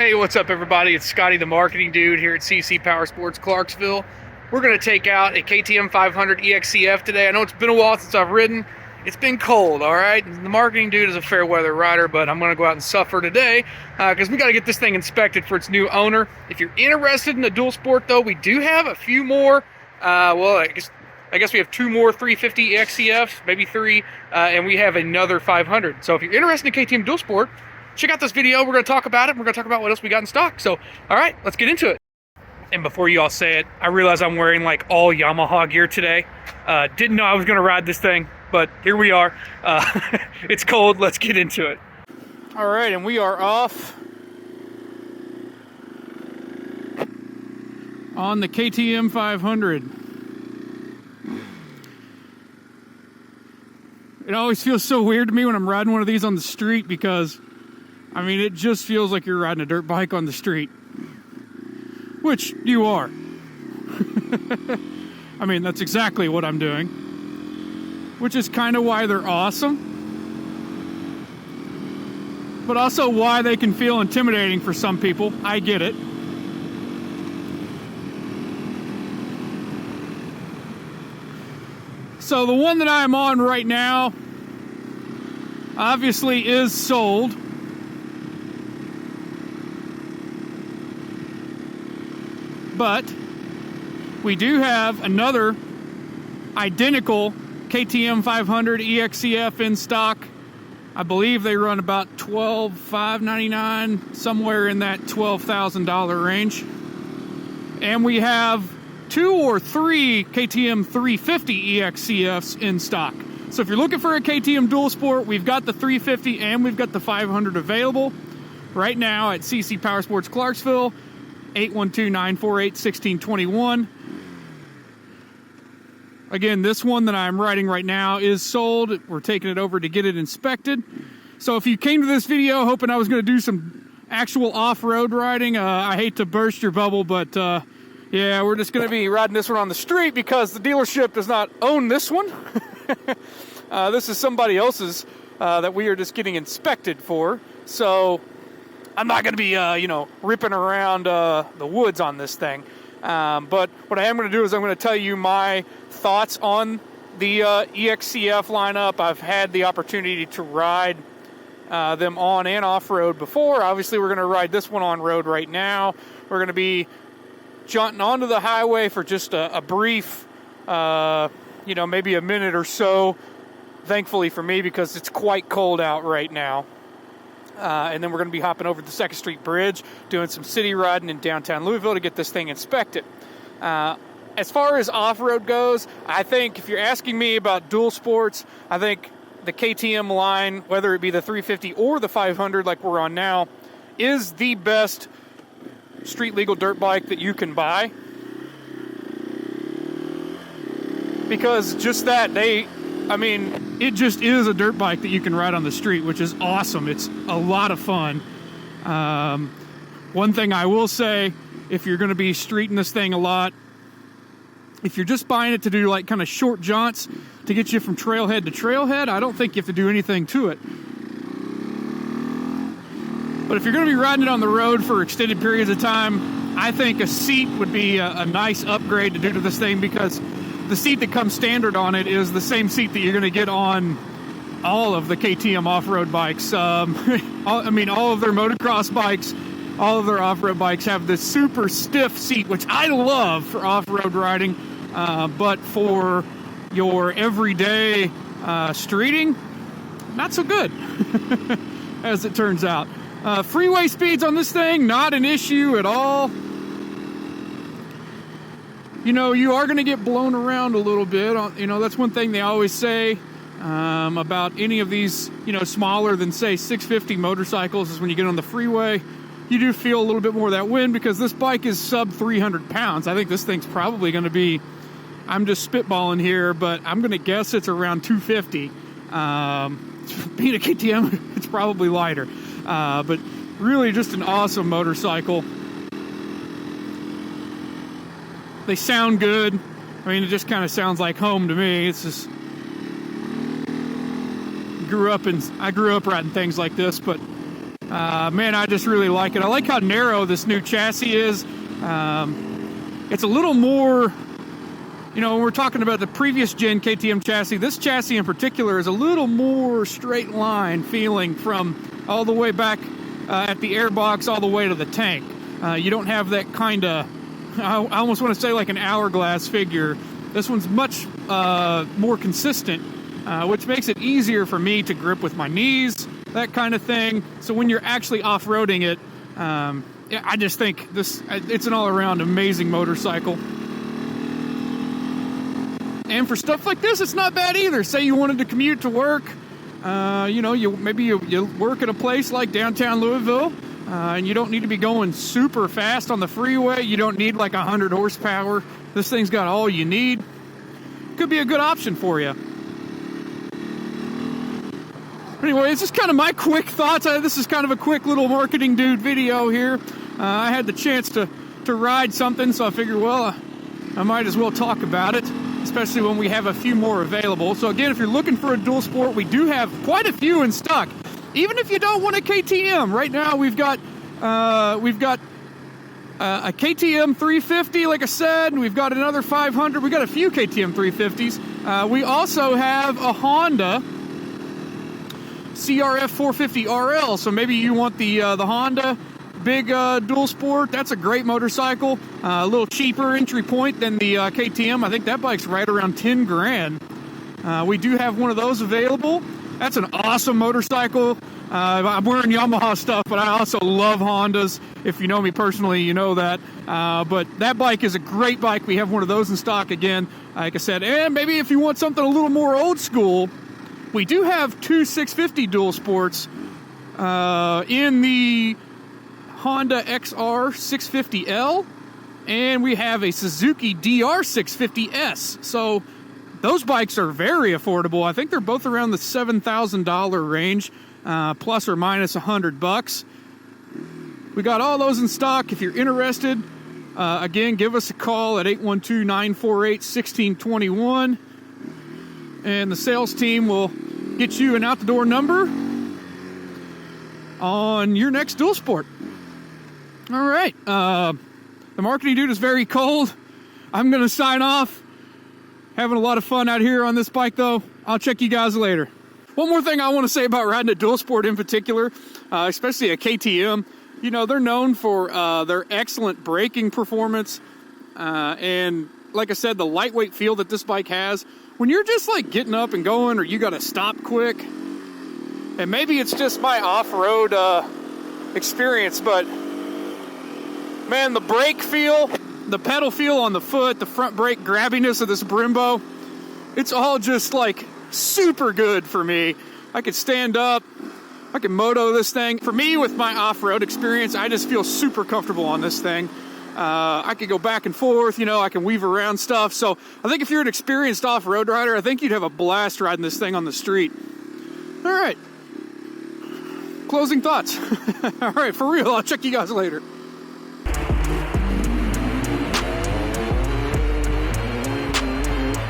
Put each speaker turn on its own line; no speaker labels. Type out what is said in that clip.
Hey, what's up everybody? It's Scotty the Marketing Dude here at CC Power Sports Clarksville. We're going to take out a KTM 500 EXC-F today. I know it's been a while since I've ridden. It's been cold, all right? The Marketing Dude is a fair weather rider, but I'm going to go out and suffer today because we got to get this thing inspected for its new owner. If you're interested in the dual sport, though, we do have a few more. I guess we have two more 350 EXC-Fs, maybe three, and we have another 500. So if you're interested in KTM dual sport, check out this video. We're going to talk about it. We're going to talk about what else we got in stock. So, all right, let's get into it. And before you all say it, I realize I'm wearing like all Yamaha gear today. Didn't know I was going to ride this thing, but here we are. It's cold. Let's get into it. All right, and we are off on the KTM 500. It always feels so weird to me when I'm riding one of these on the street because, I mean, it just feels like you're riding a dirt bike on the street. Which you are. I mean, that's exactly what I'm doing. Which is kind of why they're awesome. But also why they can feel intimidating for some people. I get it. So the one that I'm on right now obviously is sold. But we do have another identical KTM 500 EXC-F in stock. I believe they run about $12,599, somewhere in that $12,000 range. And we have two or three KTM 350 EXC-Fs in stock. So if you're looking for a KTM dual sport, we've got the 350 and we've got the 500 available right now at CC Power Sports Clarksville. 812-948-1621. Again, this one that I'm riding right now is sold. We're taking it over to get it inspected. So if you came to this video hoping I was going to do some actual off-road riding, I hate to burst your bubble, but yeah, we're just going to be riding this one on the street because the dealership does not own this one. This is somebody else's that we are just getting inspected for. So I'm not going to be, ripping around the woods on this thing. But what I am going to do is I'm going to tell you my thoughts on the EXC-F lineup. I've had the opportunity to ride them on and off-road before. Obviously, we're going to ride this one on-road right now. We're going to be jaunting onto the highway for just a brief, maybe a minute or so. Thankfully for me, because it's quite cold out right now. And then we're going to be hopping over the 2nd Street Bridge, doing some city riding in downtown Louisville to get this thing inspected. As far as off-road goes, I think if you're asking me about dual sports, I think the KTM line, whether it be the 350 or the 500 like we're on now, is the best street legal dirt bike that you can buy. Because just that, it just is a dirt bike that you can ride on the street, which is awesome. It's a lot of fun. One thing I will say, if you're going to be streeting this thing a lot, if you're just buying it to do like kind of short jaunts to get you from trailhead to trailhead, I don't think you have to do anything to it. But if you're going to be riding it on the road for extended periods of time, I think a seat would be a nice upgrade to do to this thing, because the seat that comes standard on it is the same seat that you're going to get on all of the KTM off-road bikes. All of their motocross bikes, all of their off-road bikes have this super stiff seat, which I love for off-road riding, but for your everyday streeting, not so good, as it turns out. Freeway speeds on this thing, not an issue at all. You are going to get blown around a little bit. That's one thing they always say about any of these, smaller than, say, 650 motorcycles, is when you get on the freeway, you do feel a little bit more of that wind, because this bike is sub 300 pounds. I think this thing's probably going to be, I'm just spitballing here, but I'm going to guess it's around 250. Being a KTM, it's probably lighter. But really just an awesome motorcycle. They sound good. I mean, it just kind of sounds like home to me. It's just, I grew up riding things like this, but Man, I just really like it. I like how narrow this new chassis is. It's a little more, you know, when we're talking about the previous gen KTM chassis, this chassis in particular is a little more straight line feeling from all the way back at the airbox all the way to the tank. You don't have that kind of, I almost want to say like an hourglass figure. This one's much more consistent, which makes it easier for me to grip with my knees, that kind of thing. So when you're actually off-roading it, yeah, I just think it's an all-around amazing motorcycle. And for stuff like this, it's not bad either. Say you wanted to commute to work, you know, maybe you work at a place like downtown Louisville, and you don't need to be going super fast on the freeway. You don't need like 100 horsepower. This thing's got all you need. Could be a good option for you. Anyway, it's just kind of my quick thoughts. This is kind of a quick little marketing dude video here. I had the chance to ride something, so I figured, well, I might as well talk about it, especially when we have a few more available. So again, if you're looking for a dual sport, we do have quite a few in stock. Even if you don't want a KTM, right now we've got a KTM 350, like I said, and we've got another 500. We've got a few KTM 350s. We also have a Honda CRF 450 RL, so maybe you want the Honda big dual sport. That's a great motorcycle, a little cheaper entry point than the KTM. I think that bike's right around 10 grand. We do have one of those available. That's an awesome motorcycle. I'm wearing Yamaha stuff, but I also love Hondas. If you know me personally, you know that. But that bike is a great bike. We have one of those in stock again, like I said. And maybe if you want something a little more old school, we do have two 650 dual sports in the Honda XR 650L, and we have a Suzuki DR 650S. So those bikes are very affordable. I think they're both around the $7,000 range, plus or minus $100. We got all those in stock. If you're interested, again, give us a call at 812-948-1621. And the sales team will get you an out-the-door number on your next dual sport. All right. The marketing dude is very cold. I'm going to sign off. Having a lot of fun out here on this bike, though. I'll check you guys later. One more thing I want to say about riding a dual sport in particular, especially a KTM. You know, they're known for their excellent braking performance. And like I said, the lightweight feel that this bike has. When you're just like getting up and going, or you got to stop quick, and maybe it's just my off-road experience, but man, the brake feel, the pedal feel on the foot, the front brake grabbiness of this Brembo, it's all just like super good for me. I could stand up, I can moto this thing. For me, with my off-road experience, I just feel super comfortable on this thing. I could go back and forth, you know, I can weave around stuff. So I think if you're an experienced off-road rider, I think you'd have a blast riding this thing on the street. All right. Closing thoughts. All right, for real, I'll check you guys later.